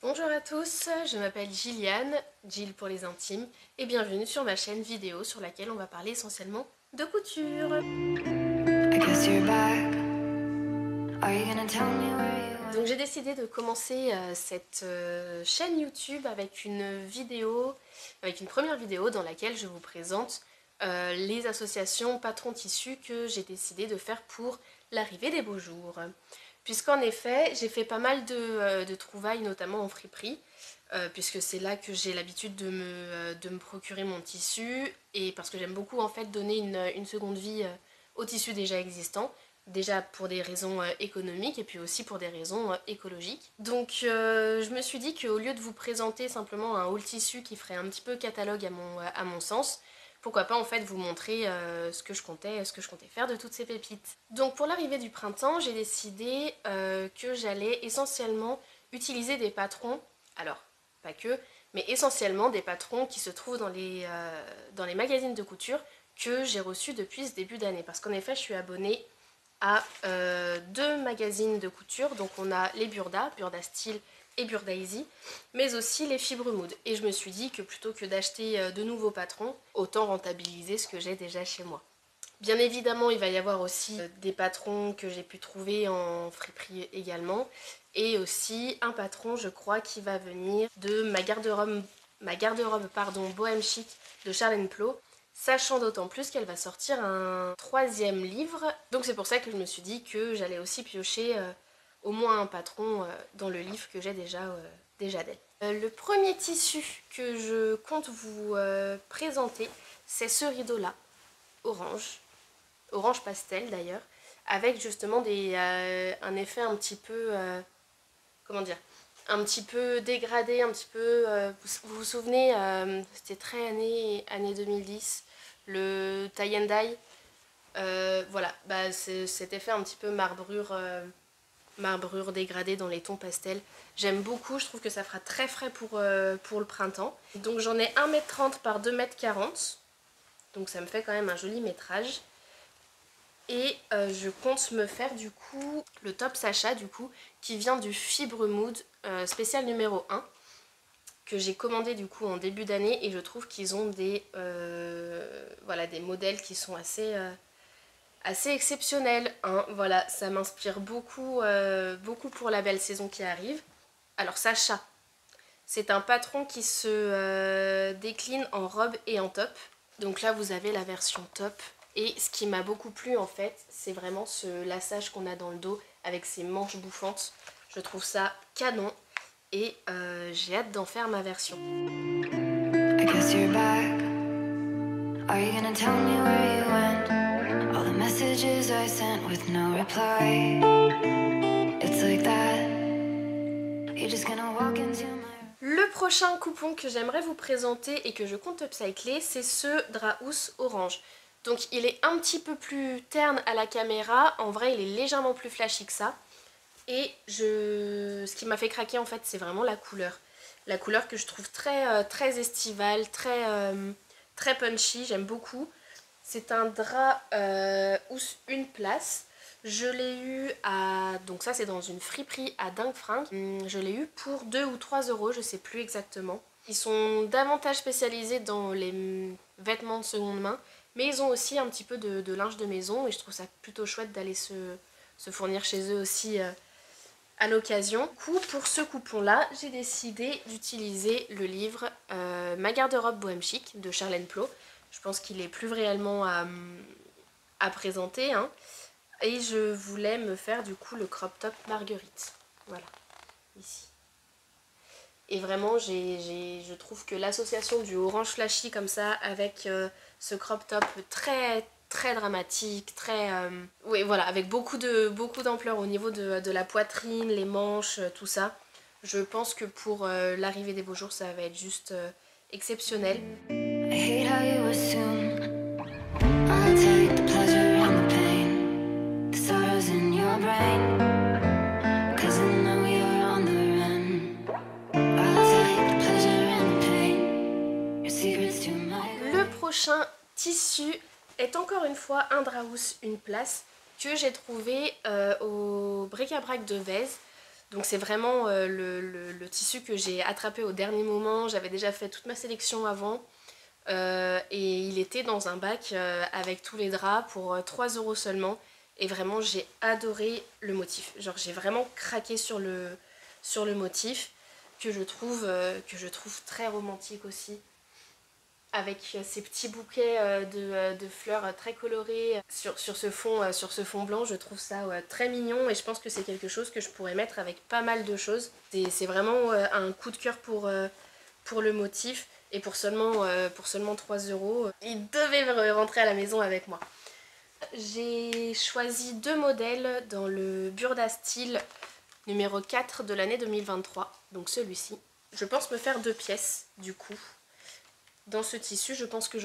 Bonjour à tous, je m'appelle Gilliane, Jill pour les intimes, et bienvenue sur ma chaîne vidéo sur laquelle on va parler essentiellement de couture. Donc j'ai décidé de commencer cette chaîne YouTube avec une vidéo, avec une première vidéo dans laquelle je vous présente les associations patrons tissus que j'ai décidé de faire pour l'arrivée des beaux jours. Puisqu'en effet, j'ai fait pas mal de trouvailles, notamment en friperie, puisque c'est là que j'ai l'habitude de me procurer mon tissu, et parce que j'aime beaucoup en fait donner une seconde vie au tissu déjà existant, déjà pour des raisons économiques et puis aussi pour des raisons écologiques. Donc je me suis dit qu'au lieu de vous présenter simplement un haul tissu qui ferait un petit peu catalogue à mon sens, pourquoi pas en fait vous montrer ce que je comptais faire de toutes ces pépites. Donc pour l'arrivée du printemps, j'ai décidé que j'allais essentiellement utiliser des patrons, alors pas que, mais essentiellement des patrons qui se trouvent dans les magazines de couture que j'ai reçus depuis ce début d'année. Parce qu'en effet, je suis abonnée à deux magazines de couture, donc on a les Burda Style et Burda Easy, mais aussi les Fibre Mood. Et je me suis dit que plutôt que d'acheter de nouveaux patrons, autant rentabiliser ce que j'ai déjà chez moi. Bien évidemment, il va y avoir aussi des patrons que j'ai pu trouver en friperie également, et aussi un patron, je crois, qui va venir de ma garde-robe Bohème Chic de Charles & Plot, sachant d'autant plus qu'elle va sortir un troisième livre. Donc c'est pour ça que je me suis dit que j'allais aussi piocher au moins un patron dans le livre que j'ai déjà d'elle. Le premier tissu que je compte vous présenter, c'est ce rideau-là, orange pastel d'ailleurs, avec justement un effet un petit peu, comment dire, un petit peu dégradé, un petit peu, vous vous souvenez, c'était très année 2010, le tie and dye, voilà, bah, c'est cet effet un petit peu marbrure dégradée dans les tons pastels. J'aime beaucoup, je trouve que ça fera très frais pour le printemps. Donc j'en ai 1,30 m par 2,40 m, donc ça me fait quand même un joli métrage. Et je compte me faire du coup le top Sacha du coup qui vient du Fibre Mood spécial numéro 1 que j'ai commandé du coup en début d'année, et je trouve qu'ils ont voilà, des modèles qui sont assez exceptionnels, hein. Voilà, ça m'inspire beaucoup, beaucoup pour la belle saison qui arrive. Alors Sacha, c'est un patron qui se décline en robe et en top. Donc là vous avez la version top. Et ce qui m'a beaucoup plu en fait, c'est vraiment ce lassage qu'on a dans le dos avec ces manches bouffantes. Je trouve ça canon et j'ai hâte d'en faire ma version. I guess you're back. Are you gonna tell me where you went? All the messages I sent with no reply. It's like that. You're just gonna walk into my... Le prochain coupon que j'aimerais vous présenter et que je compte upcycler, c'est ce Drahousse orange. Donc il est un petit peu plus terne à la caméra, en vrai il est légèrement plus flashy que ça. Et ce qui m'a fait craquer en fait, c'est vraiment la couleur. La couleur que je trouve très estivale, très punchy, j'aime beaucoup. C'est un drap housse une place. Je l'ai eu à... Donc ça c'est dans une friperie à Dingue Fringue. Je l'ai eu pour 2 ou 3 euros, je sais plus exactement. Ils sont davantage spécialisés dans les vêtements de seconde main, mais ils ont aussi un petit peu de linge de maison, et je trouve ça plutôt chouette d'aller se fournir chez eux aussi à l'occasion. Du coup, pour ce coupon-là, j'ai décidé d'utiliser le livre Ma garde-robe Bohème Chic de Charles & Plot. Je pense qu'il est plus réellement à présenter, hein. Et je voulais me faire du coup le crop top Marguerite. Voilà, ici. Et vraiment, je trouve que l'association du orange flashy comme ça avec ce crop top très dramatique, oui, voilà, avec beaucoup d'ampleur au niveau de la poitrine, les manches, tout ça. Je pense que pour l'arrivée des beaux jours, ça va être juste exceptionnel. Le prochain tissu est encore une fois un Drahousse une place que j'ai trouvé au bric-à-brac de Vèze. Donc c'est vraiment le tissu que j'ai attrapé au dernier moment. J'avais déjà fait toute ma sélection avant. Et il était dans un bac avec tous les draps pour 3 € seulement. Et vraiment j'ai adoré le motif. Genre j'ai vraiment craqué sur le motif que je trouve très romantique aussi. Avec ces petits bouquets de fleurs très colorées sur ce fond blanc, je trouve ça très mignon et je pense que c'est quelque chose que je pourrais mettre avec pas mal de choses. C'est vraiment un coup de cœur pour le motif et pour seulement 3 €. Il devait rentrer à la maison avec moi. J'ai choisi 2 modèles dans le Burda Style numéro 4 de l'année 2023, donc celui-ci. Je pense me faire 2 pièces du coup. Dans ce tissu, je pense que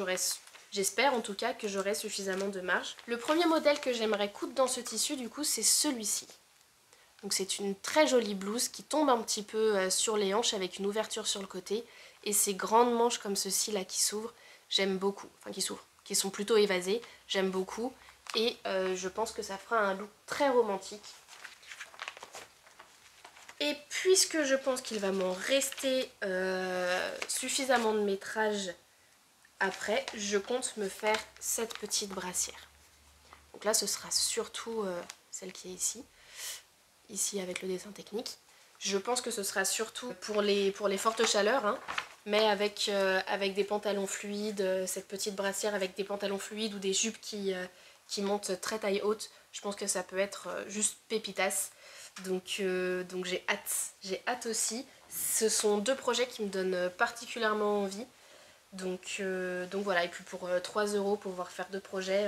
j'espère en tout cas que j'aurai suffisamment de marge. Le premier modèle que j'aimerais coudre dans ce tissu du coup c'est celui-ci. Donc c'est une très jolie blouse qui tombe un petit peu sur les hanches avec une ouverture sur le côté. Et ces grandes manches comme ceci là qui s'ouvrent, j'aime beaucoup. Enfin qui s'ouvrent, qui sont plutôt évasées, j'aime beaucoup. Et je pense que ça fera un look très romantique. Et puisque je pense qu'il va m'en rester suffisamment de métrage après, je compte me faire cette petite brassière. Donc là ce sera surtout celle qui est ici avec le dessin technique. Je pense que ce sera surtout pour les fortes chaleurs, hein, mais avec des pantalons fluides, cette petite brassière avec des pantalons fluides ou des jupes qui montent très taille haute. Je pense que ça peut être juste pépitas. Donc j'ai hâte aussi. Ce sont 2 projets qui me donnent particulièrement envie. Donc voilà, et puis pour 3 € pour pouvoir faire 2 projets,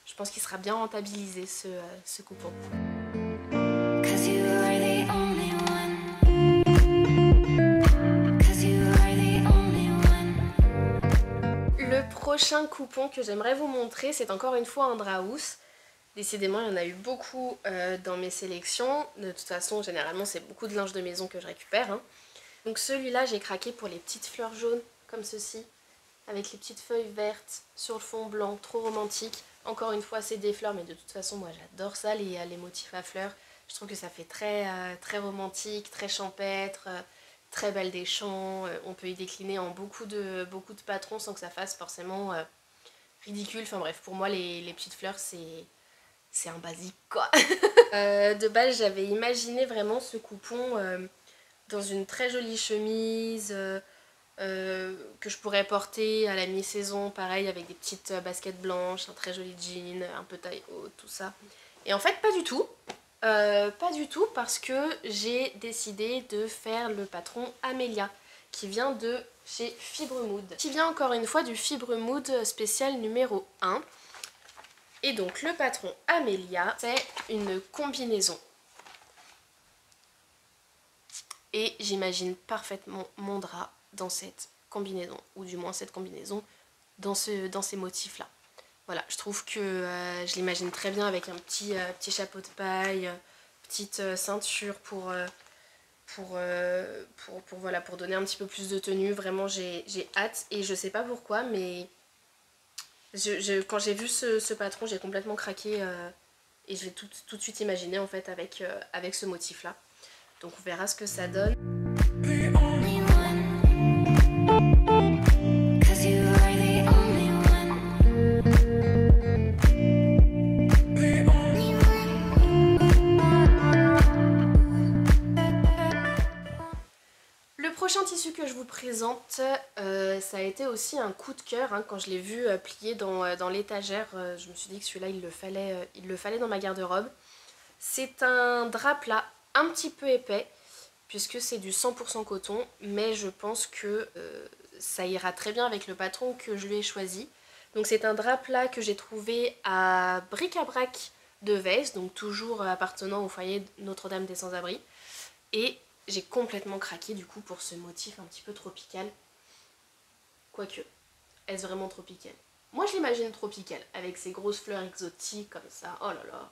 je pense qu'il sera bien rentabilisé ce coupon. Le prochain coupon que j'aimerais vous montrer, c'est encore une fois un Draus. Décidément, il y en a eu beaucoup dans mes sélections. De toute façon, généralement, c'est beaucoup de linge de maison que je récupère. Hein. Donc celui-là, j'ai craqué pour les petites fleurs jaunes, comme ceci, avec les petites feuilles vertes sur le fond blanc, trop romantique. Encore une fois, c'est des fleurs, mais de toute façon, moi, j'adore ça, les motifs à fleurs. Je trouve que ça fait très romantique, très champêtre, très belle des champs. On peut y décliner en beaucoup de patrons sans que ça fasse forcément ridicule. Enfin bref, pour moi, les petites fleurs, c'est un basique quoi. De base j'avais imaginé vraiment ce coupon dans une très jolie chemise que je pourrais porter à la mi-saison, pareil avec des petites baskets blanches, un très joli jean, un peu taille haute, tout ça. Et en fait pas du tout. Pas du tout parce que j'ai décidé de faire le patron Amelia qui vient de chez Fibre Mood. Qui vient encore une fois du Fibre Mood spécial numéro 1. Et donc le patron Amelia, c'est une combinaison. Et j'imagine parfaitement mon drap dans cette combinaison, ou du moins cette combinaison dans ces motifs-là. Voilà, je trouve que je l'imagine très bien avec un petit chapeau de paille, petite ceinture pour donner un petit peu plus de tenue. Vraiment, j'ai hâte et je sais pas pourquoi, mais quand j'ai vu ce patron, j'ai complètement craqué et je l'ai tout de suite imaginé en fait avec ce motif là. Donc on verra ce que ça donne. Le prochain tissu que je vous présente, ça a été aussi un coup de cœur hein, quand je l'ai vu plié dans l'étagère. Je me suis dit que celui-là il le fallait dans ma garde-robe. C'est un drap plat un petit peu épais puisque c'est du 100% coton, mais je pense que ça ira très bien avec le patron que je lui ai choisi. Donc c'est un drap plat que j'ai trouvé à Bric-à-Brac de Vez, donc toujours appartenant au foyer Notre-Dame des Sans-Abris. Et j'ai complètement craqué du coup pour ce motif un petit peu tropical. Quoique, est-ce vraiment tropical? Moi je l'imagine tropical, avec ces grosses fleurs exotiques comme ça, oh là là.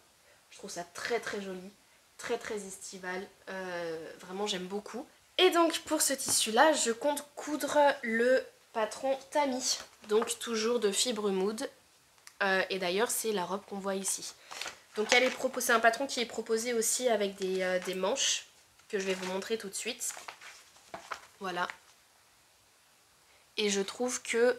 Je trouve ça très joli, très estival, vraiment j'aime beaucoup. Et donc pour ce tissu là, je compte coudre le patron Tammy, donc toujours de Fibre Mood. Et d'ailleurs c'est la robe qu'on voit ici. Donc c'est un patron qui est proposé aussi avec des manches. que je vais vous montrer tout de suite. Voilà. Et je trouve que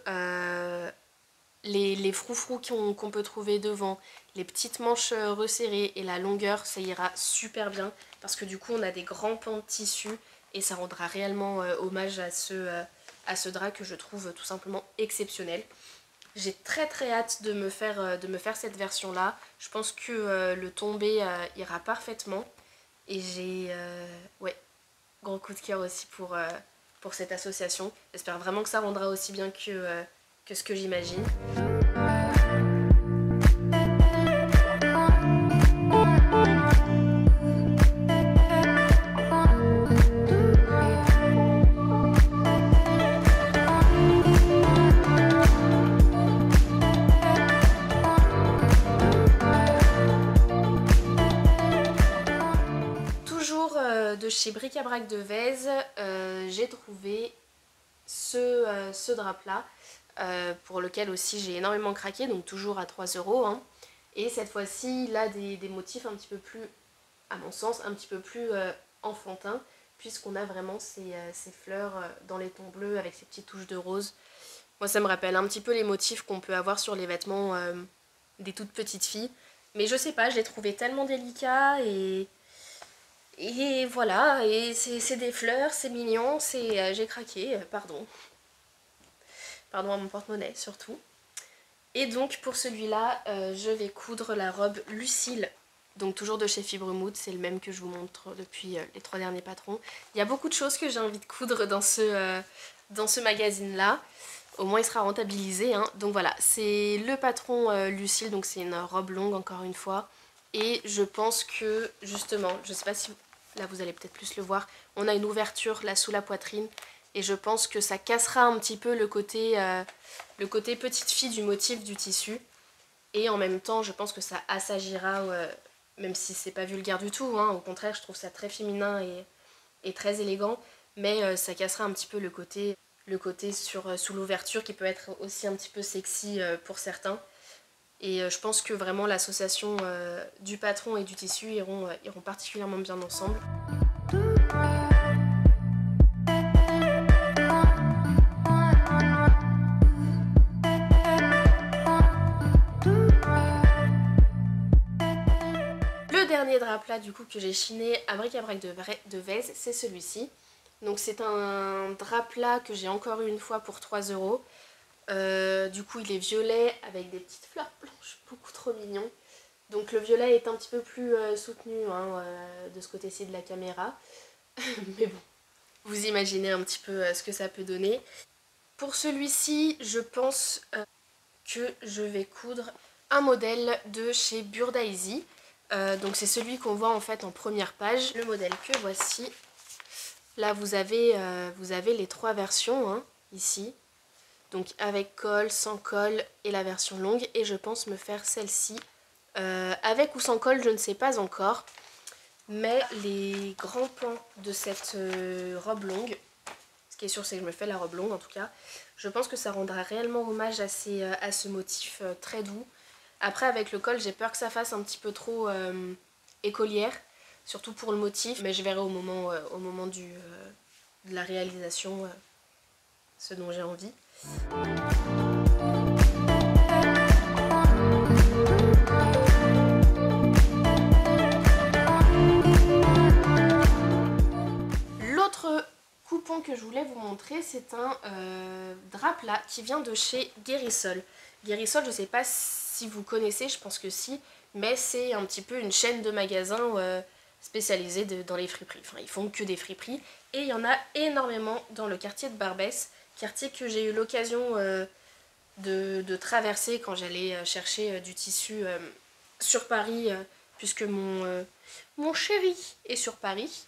les froufrous qu'on peut trouver devant, les petites manches resserrées et la longueur, ça ira super bien. Parce que du coup, on a des grands pans de tissu et ça rendra réellement hommage à ce drap que je trouve tout simplement exceptionnel. J'ai très hâte de me faire cette version là. Je pense que le tombé ira parfaitement. Et j'ai ouais, gros coup de cœur aussi pour cette association. J'espère vraiment que ça rendra aussi bien que ce que j'imagine. De chez Bric-à-Brac de Vèze, j'ai trouvé ce drap là pour lequel aussi j'ai énormément craqué, donc toujours à 3 €. Hein. Et cette fois-ci, il a des motifs un petit peu plus, à mon sens, un petit peu plus enfantins, puisqu'on a vraiment ces fleurs dans les tons bleus avec ces petites touches de rose. Moi, ça me rappelle un petit peu les motifs qu'on peut avoir sur les vêtements des toutes petites filles. Mais je sais pas, je l'ai trouvé tellement délicat et voilà, et c'est des fleurs, c'est mignon, j'ai craqué, pardon. Pardon à mon porte-monnaie surtout. Et donc pour celui-là, je vais coudre la robe Lucille. Donc toujours de chez Fibremood, c'est le même que je vous montre depuis les 3 derniers patrons. Il y a beaucoup de choses que j'ai envie de coudre dans ce magazine-là. Au moins il sera rentabilisé. Hein. Donc voilà, c'est le patron Lucille, donc c'est une robe longue encore une fois. Et je pense que justement, je sais pas si là vous allez peut-être plus le voir, on a une ouverture là sous la poitrine. Et je pense que ça cassera un petit peu le côté petite fille du motif du tissu. Et en même temps, je pense que ça assagira, même si c'est pas vulgaire du tout. Hein, au contraire, je trouve ça très féminin et très élégant. Mais ça cassera un petit peu le côté sous l'ouverture qui peut être aussi un petit peu sexy pour certains. Et je pense que vraiment l'association du patron et du tissu iront particulièrement bien ensemble. Le dernier drap plat du coup que j'ai chiné à Bric-à-Brac de Vèze, c'est celui-ci. Donc c'est un drap plat que j'ai encore eu une fois pour 3 €. Du coup il est violet avec des petites fleurs blanches, beaucoup trop mignon. Donc le violet est un petit peu plus soutenu hein, de ce côté-ci de la caméra. Mais bon, vous imaginez un petit peu ce que ça peut donner. Pour celui-ci, je pense que je vais coudre un modèle de chez Burdaisy. Donc c'est celui qu'on voit en fait en première page. Le modèle que voici. Là vous avez les 3 versions hein, ici. Donc avec col, sans col et la version longue. Et je pense me faire celle-ci. Avec ou sans col, je ne sais pas encore. Mais les grands pans de cette robe longue, ce qui est sûr c'est que je me fais la robe longue en tout cas, je pense que ça rendra réellement hommage à ce motif très doux. Après avec le col j'ai peur que ça fasse un petit peu trop écolière, surtout pour le motif, mais je verrai au moment de la réalisation ce dont j'ai envie. L'autre coupon que je voulais vous montrer, c'est un drap plat qui vient de chez Guérissol. Guérissol, je ne sais pas si vous connaissez, je pense que si, mais c'est un petit peu une chaîne de magasins spécialisés dans les friperies. Enfin, ils font que des friperies et il y en a énormément dans le quartier de Barbès, quartier que j'ai eu l'occasion de traverser quand j'allais chercher du tissu sur Paris, puisque mon chéri est sur Paris.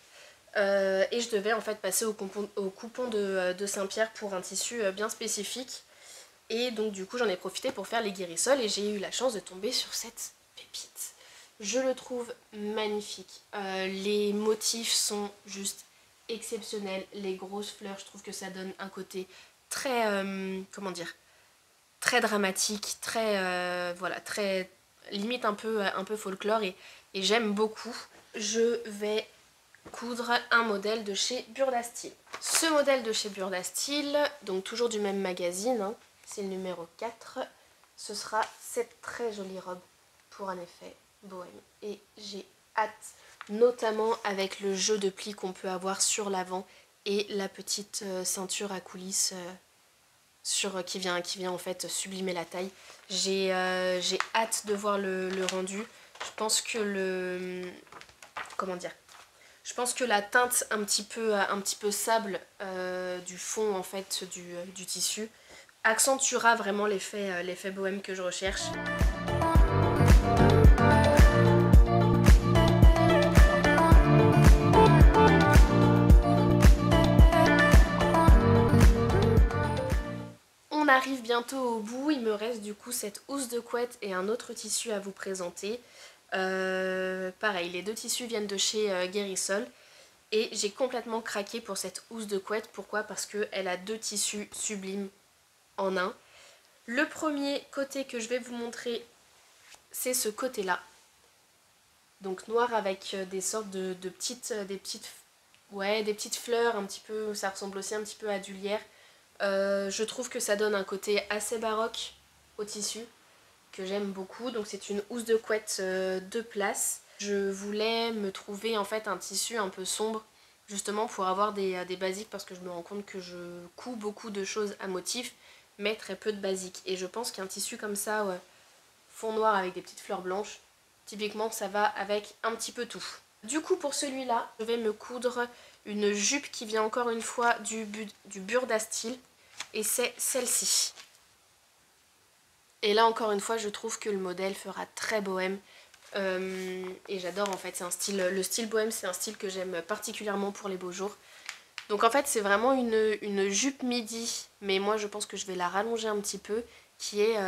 Et je devais en fait passer au coupon de Saint-Pierre pour un tissu bien spécifique. Et donc du coup j'en ai profité pour faire les guérissols et j'ai eu la chance de tomber sur cette pépite. Je le trouve magnifique. Les motifs sont juste exceptionnels. Les grosses fleurs, je trouve que ça donne un côté très, comment dire, très dramatique, très, voilà, limite un peu folklore et j'aime beaucoup. Je vais coudre un modèle de chez Burda Style. Ce modèle de chez Burda Style, donc toujours du même magazine, hein, c'est le numéro 4, ce sera cette très jolie robe pour un effet bohème. Et j'ai hâte, notamment avec le jeu de plis qu'on peut avoir sur l'avant et la petite ceinture à coulisses qui vient en fait sublimer la taille. J'ai hâte de voir le rendu. Je pense que comment dire, je pense que la teinte un petit peu sable du fond en fait du tissu accentuera vraiment l'effet bohème que je recherche. On arrive bientôt au bout, il me reste du coup cette housse de couette et un autre tissu à vous présenter. Pareil, les deux tissus viennent de chez Guérisol et j'ai complètement craqué pour cette housse de couette. Pourquoi? Parce qu'elle a deux tissus sublimes en un. Le premier côté que je vais vous montrer, c'est ce côté-là. Donc noir avec des sortes des petites fleurs un petit peu, ça ressemble aussi un petit peu à du lierre. Je trouve que ça donne un côté assez baroque au tissu que j'aime beaucoup. Donc c'est une housse de couette 2 places. Je voulais me trouver en fait un tissu un peu sombre justement pour avoir des basiques, parce que je me rends compte que je couds beaucoup de choses à motifs mais très peu de basiques. Et je pense qu'un tissu comme ça, fond noir avec des petites fleurs blanches, typiquement ça va avec un petit peu tout. Du coup pour celui-là, je vais me coudre une jupe qui vient encore une fois du Burda Style et c'est celle-ci. Et là encore une fois je trouve que le modèle fera très bohème et j'adore en fait, le style bohème c'est un style que j'aime particulièrement pour les beaux jours. Donc en fait c'est vraiment une jupe midi, mais moi je pense que je vais la rallonger un petit peu, qui est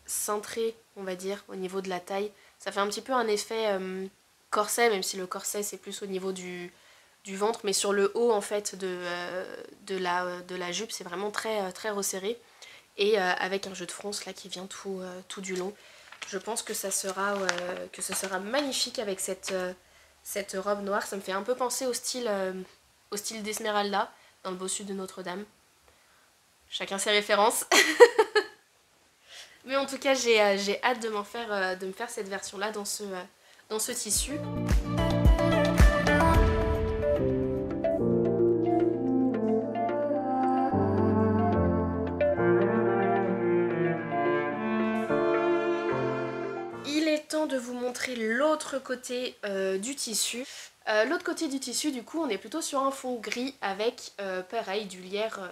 cintrée on va dire au niveau de la taille. Ça fait un petit peu un effet corset, même si le corset c'est plus au niveau du ventre, mais sur le haut en fait de la jupe c'est vraiment très resserré. Et avec un jeu de fronce là qui vient tout du long. Je pense que ça sera magnifique avec cette robe noire. Ça me fait un peu penser au style d'Esmeralda dans le Bossu de Notre-Dame. Chacun ses références. Mais en tout cas j'ai hâte de me faire cette version là dans ce tissu. De vous montrer l'autre côté du tissu. L'autre côté du tissu du coup on est plutôt sur un fond gris avec pareil du lierre,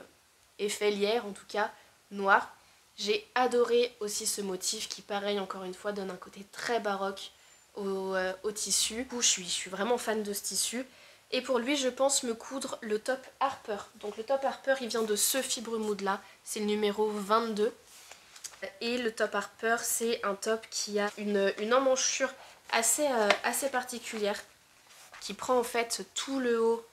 effet lierre en tout cas, noir. J'ai adoré aussi ce motif qui pareil encore une fois donne un côté très baroque au tissu. Du coup je suis vraiment fan de ce tissu. Et pour lui je pense me coudre le top Harper. Donc le top Harper il vient de ce fibre mood là, c'est le numéro 22. Et le top Harper c'est un top qui a une emmanchure assez particulière qui prend en fait tout le haut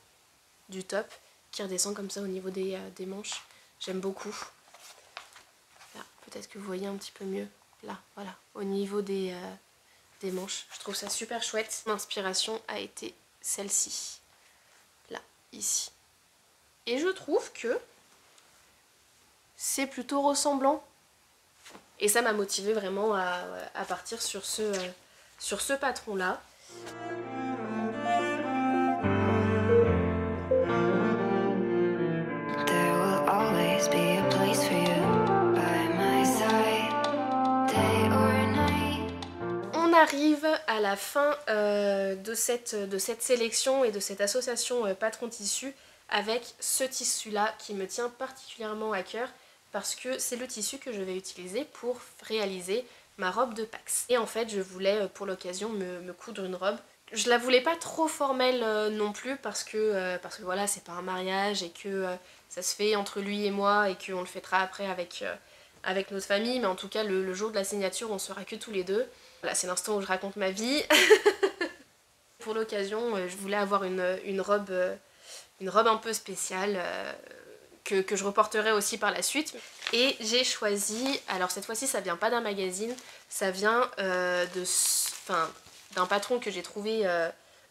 du top, qui redescend comme ça au niveau des manches. J'aime beaucoup. Là, peut-être que vous voyez un petit peu mieux. Là, voilà, au niveau des manches. Je trouve ça super chouette. L'inspiration a été celle-ci. Là, ici. Et je trouve que c'est plutôt ressemblant. Et ça m'a motivée vraiment à partir sur ce patron-là. On arrive à la fin de cette sélection et de cette association patron tissu avec ce tissu-là qui me tient particulièrement à cœur, parce que c'est le tissu que je vais utiliser pour réaliser ma robe de Pax. Et en fait je voulais pour l'occasion me coudre une robe. Je la voulais pas trop formelle non plus parce que voilà c'est pas un mariage et que ça se fait entre lui et moi et qu'on le fêtera après avec notre famille, mais en tout cas le jour de la signature on sera que tous les deux. Voilà, c'est l'instant où je raconte ma vie. Pour l'occasion je voulais avoir une robe un peu spéciale que je reporterai aussi par la suite. Et j'ai choisi, alors cette fois-ci ça vient pas d'un magazine, ça vient d'un patron que j'ai trouvé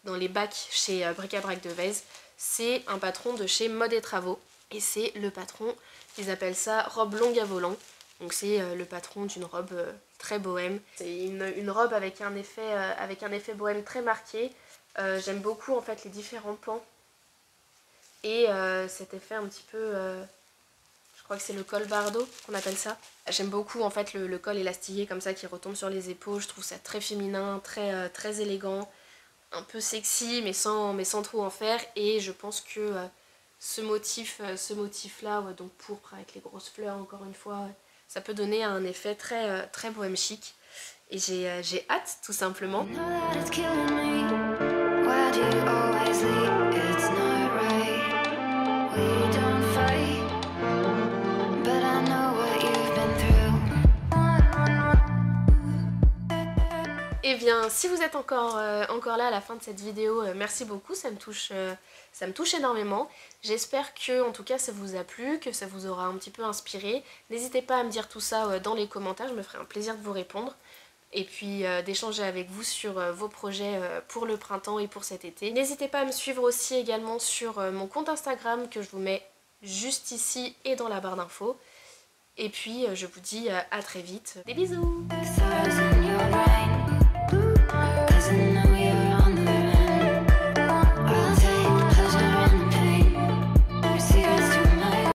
dans les bacs chez Bric-à-Brac de Vèze. C'est un patron de chez Mode et Travaux. Et c'est le patron, ils appellent ça robe longue à volant. Donc c'est le patron d'une robe très bohème. C'est une robe avec un effet bohème très marqué. J'aime beaucoup en fait les différents pans. Et cet effet un petit peu... je crois que c'est le col bardeau qu'on appelle ça. J'aime beaucoup en fait le col élastiqué comme ça qui retombe sur les épaules. Je trouve ça très féminin, très élégant. Un peu sexy mais sans trop en faire. Et je pense que ce motif là, donc pourpre avec les grosses fleurs encore une fois, ça peut donner un effet très bohème chic. Et j'ai hâte tout simplement. Et bien si vous êtes encore là à la fin de cette vidéo, merci beaucoup, ça me touche énormément. J'espère que en tout cas ça vous a plu, que ça vous aura un petit peu inspiré. N'hésitez pas à me dire tout ça dans les commentaires, je me ferai un plaisir de vous répondre. Et puis d'échanger avec vous sur vos projets pour le printemps et pour cet été. N'hésitez pas à me suivre aussi également sur mon compte Instagram que je vous mets juste ici et dans la barre d'infos. Et puis je vous dis à très vite. Des bisous!